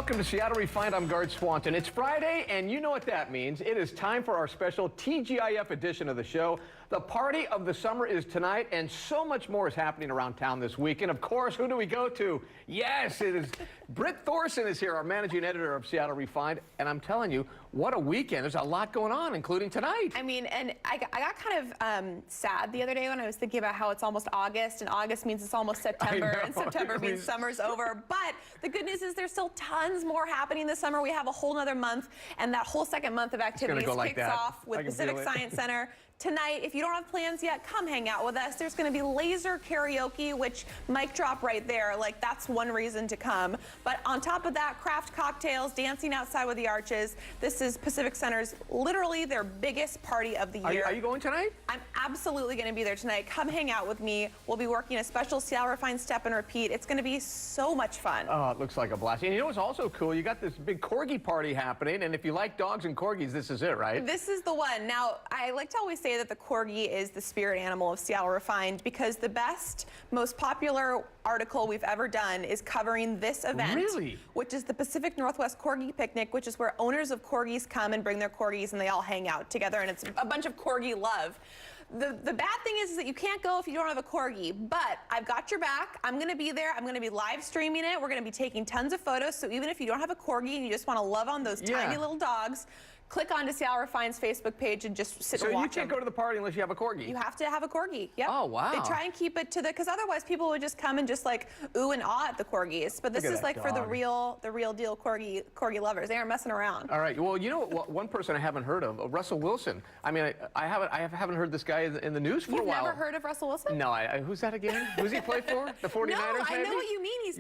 Welcome to Seattle Refined. I'm Guard Swanton. It's Friday, and you know what that means. It is time for our special TGIF edition of the show. The party of the summer is tonight, and so much more is happening around town this week. And of course, who do we go to? Yes, it is Britt Thorson is here, our managing editor of Seattle Refined. And I'm telling you, what a weekend. There's a lot going on, including tonight. I mean, and I got kind of sad the other day when I was thinking about how it's almost August, and August means it's almost September, and September means summer's over. But the good news is there's still tons more happening this summer. We have a whole nother month, and that whole second month of activities kicks off with the Civic Science Center. Tonight, if you don't have plans yet, come hang out with us. There's going to be laser karaoke, which mic drop right there. Like, that's one reason to come. But on top of that, craft cocktails, dancing outside with the arches. This is Pacific Center's literally their biggest party of the year. Are you going tonight? I'm absolutely going to be there tonight. Come hang out with me. We'll be working a special Seattle Refined Step and Repeat. It's going to be so much fun. Oh, it looks like a blast. And you know what's also cool? You got this big corgi party happening, and if you like dogs and corgis, this is it, right? This is the one. Now, I like to always say that the corgi is the spirit animal of Seattle Refined because the best, most popular article we've ever done is covering this event, which is the Pacific Northwest Corgi Picnic, which is where owners of corgis come and bring their corgis and they all hang out together, and it's a bunch of corgi love. The bad thing is that you can't go if you don't have a corgi, but I've got your back. I'm going to be there. I'm going to be live streaming it. We're going to be taking tons of photos, so even if you don't have a corgi and you just want to love on those tiny little dogs, click onto Seattle Refined's Facebook page and just sit and watch So you can't go to the party unless you have a corgi? You have to have a corgi, yep. Oh, wow. They try and keep it to the, because otherwise people would just come and just like ooh and ah at the corgis. But this is like for the real deal corgi lovers. They aren't messing around. All right, well, you know what, one person I haven't heard of, Russell Wilson. I mean, I haven't heard this guy in the news for a while. You've never heard of Russell Wilson? No, who's that again? Who's he play for? The 49ers, no, I maybe? know what you mean. He's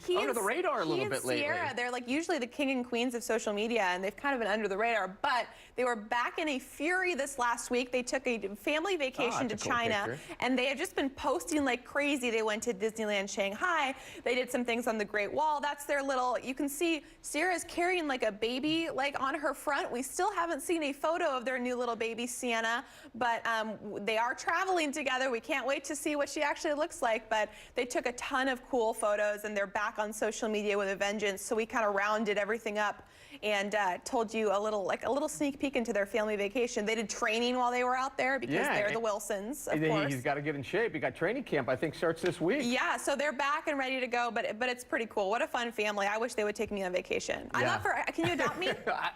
he's under the radar a little bit lately. Sierra, they're like usually the king and queens of social media, and they've kind of been under the radar, but they were back in a fury this last week. They took a family vacation to China, and they have just been posting like crazy. They went to Disneyland Shanghai. They did some things on the Great Wall. That's their little, you can see Sierra's carrying like a baby like on her front. We still haven't seen a photo of their new little baby Sienna, but they are traveling together. We can't wait to see what she actually looks like, but they took a ton of cool photos, and they're back on social media with a vengeance. So we kind of rounded everything up and told you a little sneak peek into their family vacation. They did training while they were out there because they're the Wilsons, of course. He's got to get in shape. He got training camp, I think, starts this week. Yeah, so they're back and ready to go, but it's pretty cool. What a fun family. I wish they would take me on vacation. I'm up for, can you adopt me?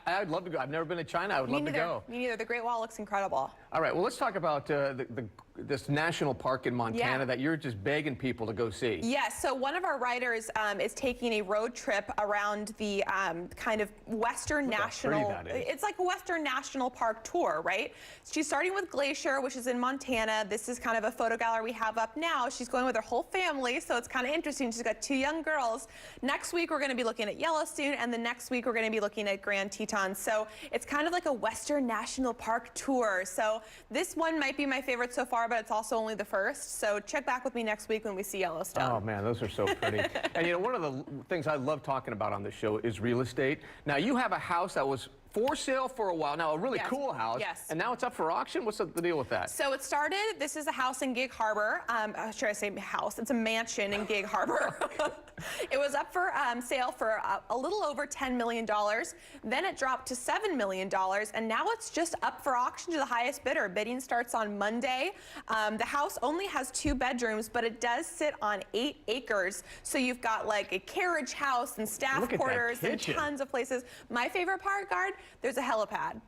I'd love to go. I've never been to China. I would love to go. Me neither. The Great Wall looks incredible. All right, well, let's talk about this national park in Montana that you're just begging people to go see. Yes, so one of our writers is taking a road trip around the kind of Western National, it's like a Western National Park tour, right? She's starting with Glacier, which is in Montana. This is kind of a photo gallery we have up now. She's going with her whole family, so it's kind of interesting. She's got 2 young girls. Next week, we're going to be looking at Yellowstone, and the next week, we're going to be looking at Grand Teton. So it's kind of like a Western National Park tour. So this one might be my favorite so far, but it's also only the first. So check back with me next week when we see Yellowstone. Oh, man, those are so pretty. And, you know, one of the things I love talking about on this show is real estate. Now, you have a house that was for sale for a while now, a really cool house, and now it's up for auction. What's the deal with that? So it started, this is a house in Gig Harbor. Should I say house? It's a mansion in Gig Harbor. It was up for sale for a little over $10 million. Then it dropped to $7 million, and now it's just up for auction to the highest bidder. Bidding starts on Monday. The house only has 2 bedrooms, but it does sit on 8 acres. So you've got like a carriage house and staff quarters and tons of places. My favorite part, Guard, there's a helipad.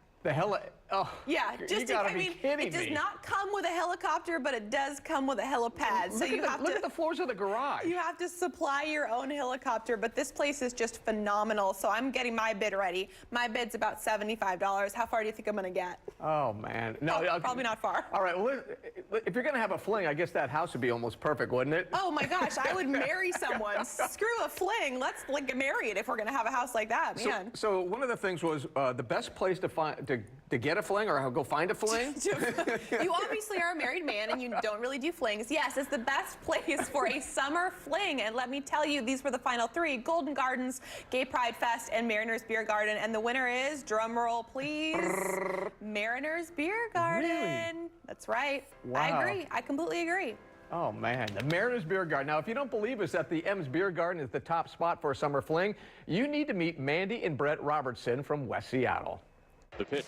Oh, yeah, just I mean, it does not come with a helicopter, but it does come with a helipad. So you have to look at the floors of the garage. You have to supply your own helicopter, but this place is just phenomenal. So I'm getting my bid ready. My bid's about $75. How far do you think I'm going to get? Oh man, no, probably not far. All right, well, if you're going to have a fling, I guess that house would be almost perfect, wouldn't it? Oh my gosh, I would marry someone. Screw a fling. Let's get married if we're going to have a house like that, man. So one of the things was the best place to get a fling or go find a fling? You obviously are a married man and you don't really do flings. Yes, it's the best place for a summer fling. And let me tell you, these were the final 3: Golden Gardens, Gay Pride Fest, and Mariners Beer Garden. And the winner is, drum roll please, Mariners Beer Garden. Really? That's right. Wow. I agree. I completely agree. Oh, man, the Mariners Beer Garden. Now, if you don't believe us that the M's Beer Garden is the top spot for a summer fling, you need to meet Mandy and Brett Robertson from West Seattle. The pitch.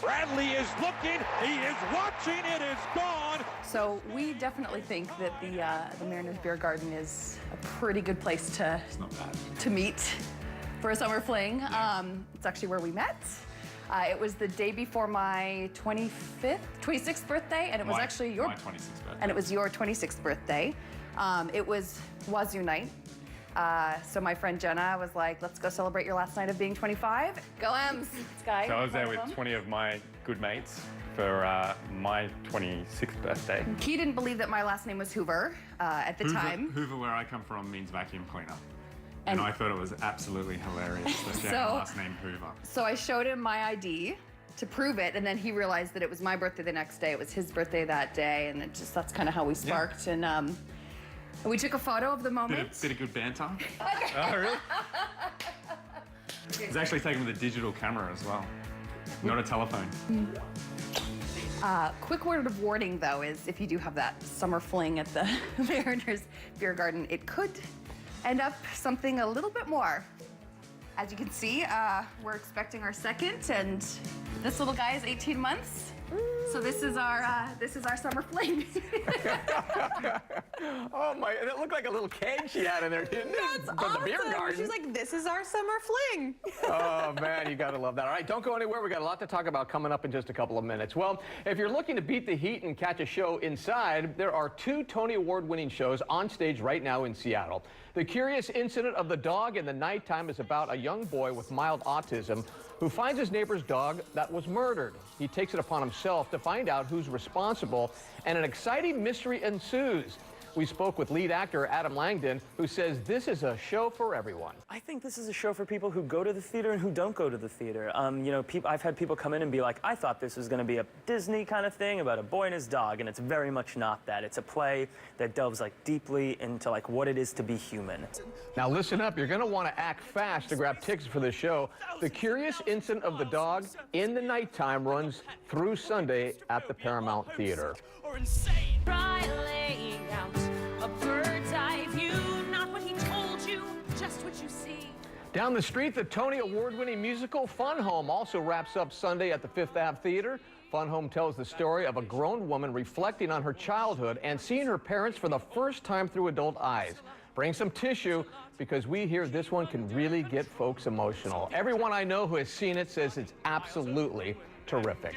Bradley is looking. He is watching. It is gone. So we definitely think that the Mariners Beer Garden is a pretty good place to meet for a summer fling. Yeah. It's actually where we met. It was the day before my 26th birthday, and it was actually your 26th birthday. And it was your 26th birthday. It was Wazoo night. So my friend Jenna was like, let's go celebrate your last night of being 25. Go M's, Sky. So I was there with 20 of my good mates for my 26th birthday. He didn't believe that my last name was Hoover at the time. Hoover, where I come from, means vacuum cleaner. And I thought it was absolutely hilarious that Jack last name Hoover. So I showed him my ID to prove it, and then he realized that it was my birthday the next day. It was his birthday that day, and that's kind of how we sparked. Yeah. And we took a photo of the moment. Bit of good banter. Oh, really? It was actually taken with a digital camera as well, not a telephone. Quick word of warning, though, is if you do have that summer fling at the Mariners Beer Garden, it could end up something a little bit more. As you can see, we're expecting our second, and this little guy is 18 months. So this is our summer fling. Oh my! It looked like a little keg she had in there, didn't it? That's awesome. The beer garden. She's like, this is our summer fling. Oh man, you gotta love that. All right, don't go anywhere. We got a lot to talk about coming up in just a couple of minutes. Well, if you're looking to beat the heat and catch a show inside, there are 2 Tony Award-winning shows on stage right now in Seattle. The Curious Incident of the Dog in the Nighttime is about a young boy with mild autism who finds his neighbor's dog that was murdered. He takes it upon himself to find out who's responsible, and an exciting mystery ensues. We spoke with lead actor Adam Langdon, who says this is a show for everyone. I think this is a show for people who go to the theater and who don't go to the theater. You know, I've had people come in and be like, I thought this was going to be a Disney kind of thing about a boy and his dog, and it's very much not that. It's a play that delves like deeply into like what it is to be human. Now listen up, you're going to want to act fast to grab tickets for the show. The Curious Incident of the Dog in the Nighttime runs through Sunday at the Paramount Theater. Try laying out a bird's eye view, not what he told you, just what you see. Down the street, the Tony Award-winning musical Fun Home also wraps up Sunday at the Fifth Ave Theater. Fun Home tells the story of a grown woman reflecting on her childhood and seeing her parents for the first time through adult eyes. Bring some tissue, because we hear this one can really get folks emotional. Everyone I know who has seen it says it's absolutely terrific.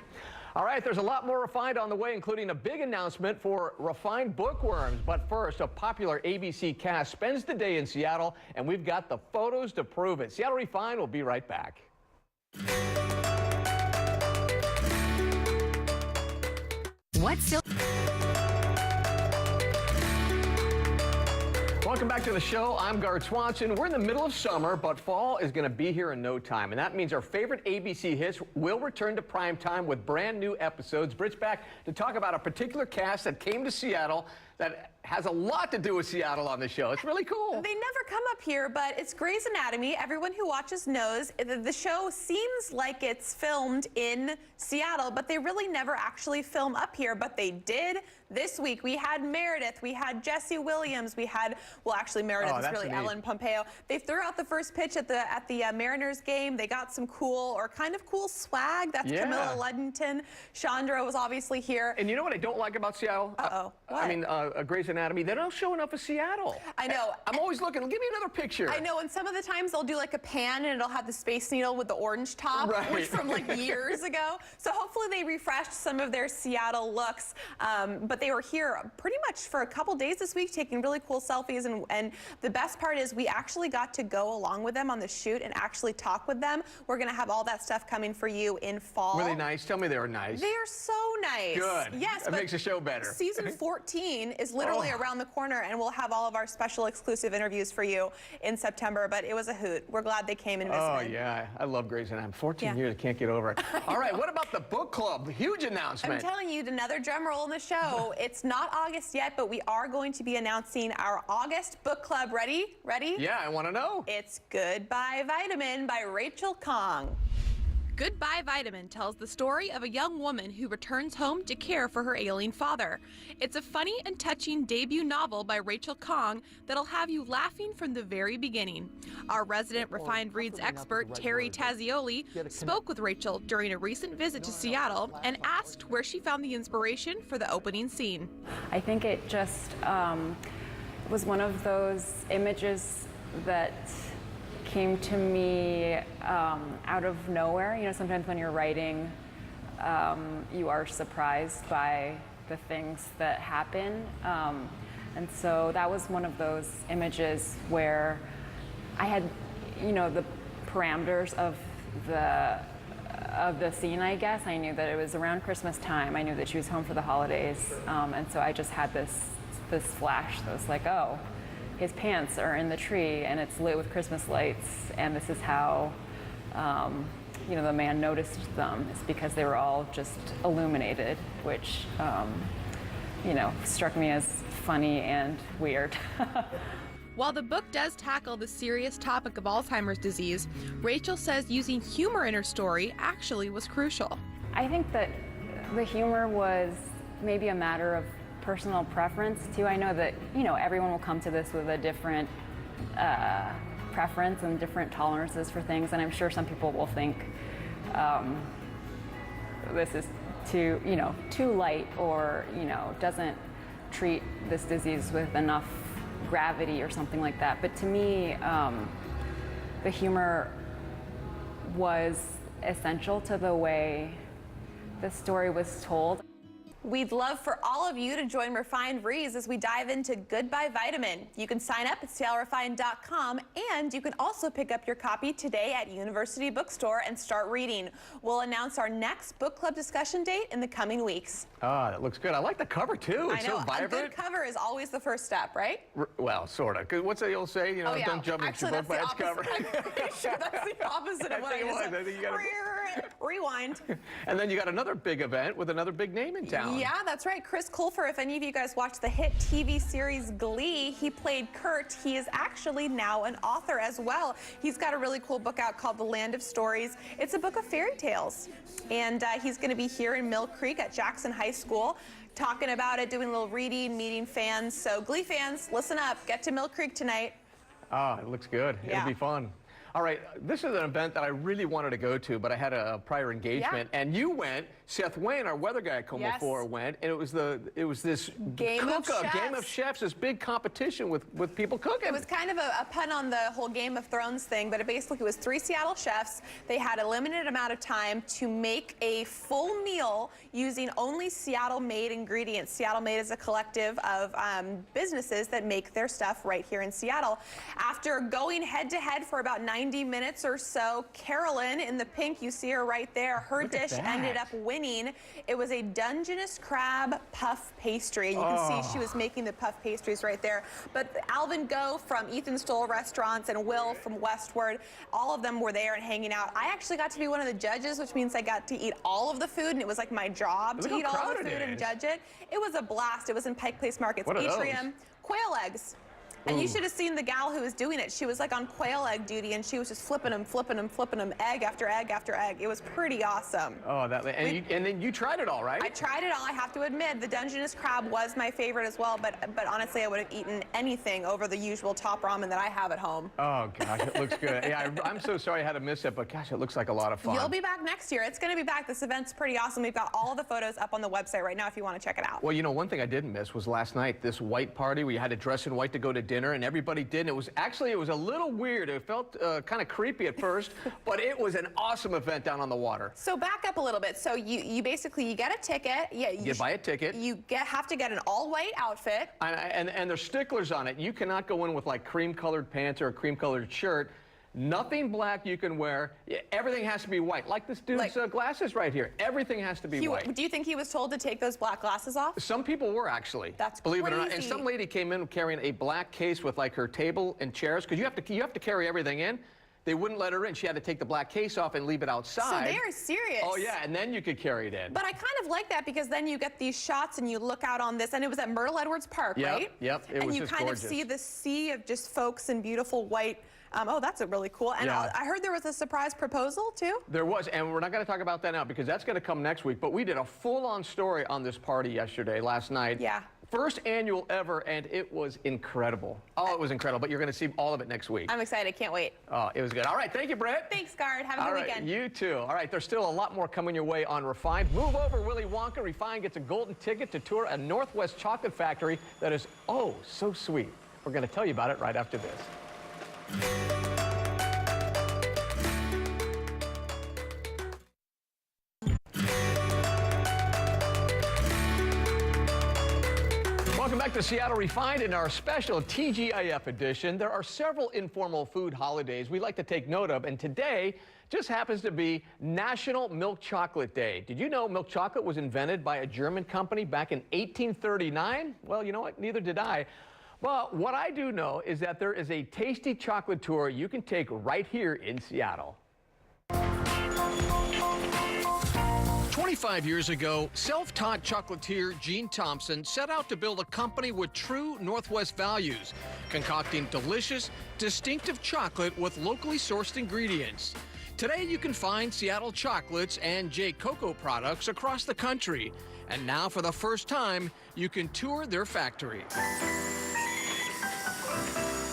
All right, there's a lot more Refined on the way, including a big announcement for Refined Bookworms. But first, a popular ABC cast spends the day in Seattle, and we've got the photos to prove it. Seattle Refined will be right back. What's still... Welcome back to the show. I'm Gart Swanson. We're in the middle of summer, but fall is going to be here in no time. And that means our favorite ABC hits will return to prime time with brand new episodes. Britt's back to talk about a particular cast that came to Seattle that has a lot to do with Seattle on the show. It's really cool. They never come up here, but it's Grey's Anatomy. Everyone who watches knows the show seems like it's filmed in Seattle, but they really never actually film up here, but they did this week. We had Meredith, we had Jesse Williams, we had, well, actually Meredith is really Ellen Pompeo. They threw out the first pitch at the Mariners game. They got some cool, or kind of cool swag. That's Camilla Luddington. Chandra was obviously here. And you know what I don't like about Seattle? Uh-oh. What? I mean, Grey's Anatomy, they don't show enough of Seattle. I know. I'm always looking. Give me another picture. I know, and some of the times they'll do like a pan and it'll have the Space Needle with the orange top, which from like years ago. So hopefully they refreshed some of their Seattle looks. But they were here pretty much for a couple days this week taking really cool selfies. And the best part is we actually got to go along with them on the shoot and actually talk with them. We're going to have all that stuff coming for you in fall. Were they nice? Tell me they were nice. They are so nice. Good. Yes. That makes the show better. Season 14 is literally around the corner, and we'll have all of our special exclusive interviews for you in September. But it was a hoot. We're glad they came and visited. Oh, yeah. I love Grey's Anatomy. 14 years, I can't get over it. All right, what about the book club? Huge announcement. I'm telling you, another drum roll in the show. It's not August yet, but we are going to be announcing our August book club. Ready? Ready? Yeah, I want to know. It's Goodbye Vitamin by Rachel Khong. Goodbye Vitamin tells the story of a young woman who returns home to care for her ailing father. It's a funny and touching debut novel by Rachel Khong that'll have you laughing from the very beginning. Our resident Refined Reads expert, Terry Tazioli, spoke with Rachel during a recent visit to Seattle and asked where she found the inspiration for the opening scene. I think it just was one of those images that came to me out of nowhere. You know, sometimes when you're writing, you are surprised by the things that happen. And so that was one of those images where I had, you know, the parameters of the scene, I guess. I knew that it was around Christmas time. I knew that she was home for the holidays. And so I just had this flash that was like, oh, his pants are in the tree and it's lit with Christmas lights, and this is how you know, the man noticed them. It's because they were all just illuminated, which you know, struck me as funny and weird. While the book does tackle the serious topic of Alzheimer's disease, Rachel says using humor in her story actually was crucial. I think that the humor was maybe a matter of personal preference too. I know that, you know, everyone will come to this with a different preference and different tolerances for things, and I'm sure some people will think this is too, you know, too light, or, you know, doesn't treat this disease with enough gravity or something like that. But to me, the humor was essential to the way the story was told. We'd love for all of you to join Refined Reads as we dive into Goodbye Vitamin. You can sign up at SeattleRefined.com, and you can also pick up your copy today at University Bookstore and start reading. We'll announce our next book club discussion date in the coming weeks. Ah, that looks good. I like the cover too. It's I know, so vibrant. a good cover is always the first step, right? Well, sort of. 'Cause what's the old say? You know, Oh, yeah. don't jump Actually, into your book by its cover. I'm pretty sure that's the opposite of what I think it just was. I think you gotta- said. Rewind. And then you got another big event with another big name in town. Yeah, that's right. Chris Colfer, if any of you guys watched the hit TV series Glee, he played Kurt. He is actually now an author as well. He's got a really cool book out called The Land of Stories. It's a book of fairy tales. And he's going to be here in Mill Creek at Jackson High School talking about it, doing a little reading, meeting fans. So Glee fans, listen up. Get to Mill Creek tonight. Ah, it looks good. Yeah. It'll be fun. All right, this is an event that I really wanted to go to, but I had a prior engagement, and you went. Seth Wayne, our weather guy at KOMO 4, went, and it was this Game of Game of Chefs, this big competition with people cooking. It was kind of a pun on the whole Game of Thrones thing, but it basically was 3 Seattle chefs. They had a limited amount of time to make a full meal using only Seattle-made ingredients. Seattle-Made is a collective of businesses that make their stuff right here in Seattle. After going head-to-head for about 90 minutes or so, Carolyn in the pink, you see her right there, her dish ended up winning. It was a Dungeness crab puff pastry. You can see she was making the puff pastries right there. But Alvin Go from Ethan Stoll Restaurants and Will from Westward, all of them were there and hanging out. I actually got to be one of the judges, which means I got to eat all of the food, and it was like my job to eat all the food and judge it. It was a blast. It was in Pike Place Market's atrium. Quail eggs. And you should have seen the gal who was doing it. She was like on quail egg duty, and she was just flipping them, egg after egg after egg. It was pretty awesome. Oh, and then you tried it all, right? I tried it all. I have to admit, the Dungeness crab was my favorite as well, but honestly, I would have eaten anything over the usual top ramen that I have at home. Oh, gosh, it looks good. Yeah, I'm so sorry I had to miss it, but gosh, it looks like a lot of fun. You'll be back next year. It's going to be back. This event's pretty awesome. We've got all of the photos up on the website right now if you want to check it out. Well, you know, one thing I didn't miss was last night, this white party where you had to dress in white to go to dinner, and everybody did. And it was a little weird. It felt kind of creepy at first, but it was an awesome event down on the water. So back up a little bit. So you basically get a ticket. Yeah, you buy a ticket. You have to get an all-white outfit. And there's sticklers on it. You cannot go in with like cream-colored pants or a cream-colored shirt. Nothing black you can wear. Everything has to be white. Like this dude's glasses right here. Everything has to be white. Do you think he was told to take those black glasses off? Some people were, actually. That's believe it or not. crazy. And some lady came in carrying a black case with like her table and chairs, because you have to carry everything in. they wouldn't let her in. She had to take the black case off and leave it outside. So they are serious. Oh, yeah, and then you could carry it in. But I kind of like that because then you get these shots and you look out on this, and it was at Myrtle Edwards Park, right? Yep, it and was you just kind gorgeous. of see the sea of just folks in beautiful white. Oh, that's a really cool. And Yeah. I heard there was a surprise proposal, too. There was, and we're not going to talk about that now because that's going to come next week. But we did a full-on story on this party last night. Yeah. First annual ever, and it was incredible. Oh, it was incredible. But you're going to see all of it next week. I'm excited. Can't wait. Oh, it was good. All right, thank you, Brett. Thanks, Guard. Have a All good right, weekend. you too. All right, there's still a lot more coming your way on Refined. Move over, Willy Wonka. Refined gets a golden ticket to tour a Northwest chocolate factory that is oh so sweet. We're going to tell you about it right after this. Welcome back to Seattle Refined in our special TGIF edition. There are several informal food holidays we like to take note of, and today just happens to be National Milk Chocolate Day. Did you know milk chocolate was invented by a German company back in 1839? Well, you know what? Neither did I. Well, what I do know is that there is a tasty chocolate tour you can take right here in Seattle. 25 years ago, self-taught chocolatier Gene Thompson set out to build a company with true Northwest values, concocting delicious, distinctive chocolate with locally sourced ingredients. Today, you can find Seattle chocolates and J. Coco products across the country. And now, for the first time, you can tour their factory.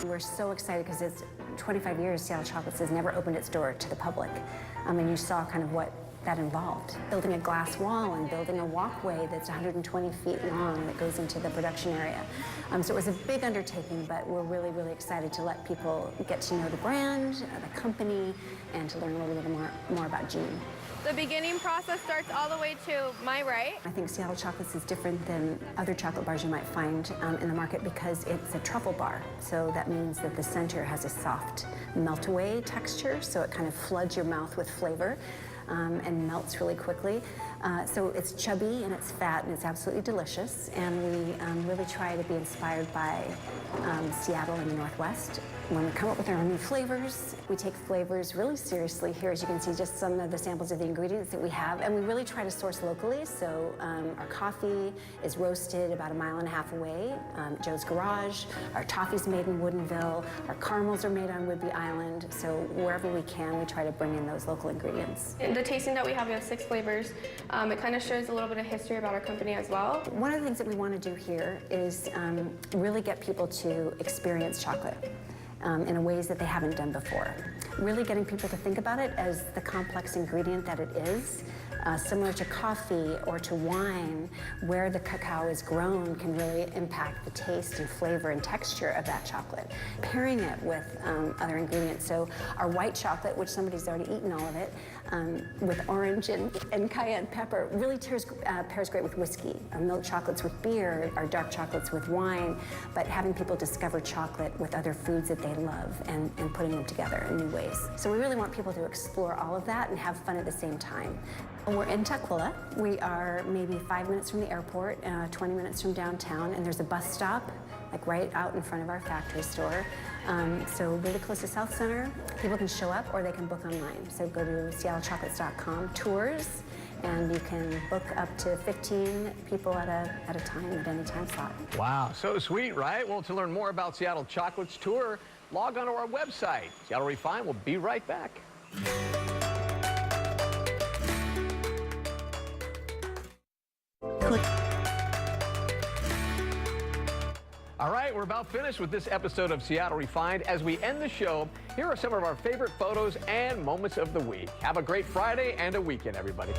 We're so excited because it's 25 years Seattle Chocolates has never opened its door to the public. And you saw kind of what that involved. Building a glass wall and building a walkway that's 120 feet long that goes into the production area. So it was a big undertaking, but we're really, really excited to let people get to know the brand, the company, and to learn a little bit more about Gene. The beginning process starts all the way to my right. I think Seattle Chocolates is different than other chocolate bars you might find in the market because it's a truffle bar. So that means that the center has a soft melt-away texture, so it kind of floods your mouth with flavor and melts really quickly. So it's chubby and it's fat and it's absolutely delicious. And we really try to be inspired by Seattle and the Northwest. When we come up with our new flavors, we take flavors really seriously. Here, as you can see, just some of the samples of the ingredients that we have. And we really try to source locally. So our coffee is roasted about 1.5 miles away, Joe's Garage. Our toffee's made in Woodinville. Our caramels are made on Whidbey Island. So wherever we can, we try to bring in those local ingredients. The tasting that we have 6 flavors. It kind of shows a little bit of history about our company as well. One of the things that we want to do here is really get people to experience chocolate in ways that they haven't done before. Really getting people to think about it as the complex ingredient that it is. Similar to coffee or to wine, where the cacao is grown can really impact the taste and flavor and texture of that chocolate. Pairing it with other ingredients. So our white chocolate, which somebody's already eaten all of it, with orange and cayenne pepper, really pairs great with whiskey. Our milk chocolates with beer, our dark chocolates with wine, but having people discover chocolate with other foods that they love and putting them together in new ways. So we really want people to explore all of that and have fun at the same time. We're in Tukwila. We are maybe 5 minutes from the airport, 20 minutes from downtown, and there's a bus stop like right out in front of our factory store. So really close to South Center. People can show up or they can book online. So go to seattlechocolates.com, tours, and you can book up to 15 people at a time at any time slot. Wow, so sweet, right? Well, to learn more about Seattle Chocolates Tour, log on to our website. Seattle Refined will be right back. All right, we're about finished with this episode of Seattle Refined. As we end the show, here are some of our favorite photos and moments of the week. Have a great Friday and a weekend, everybody.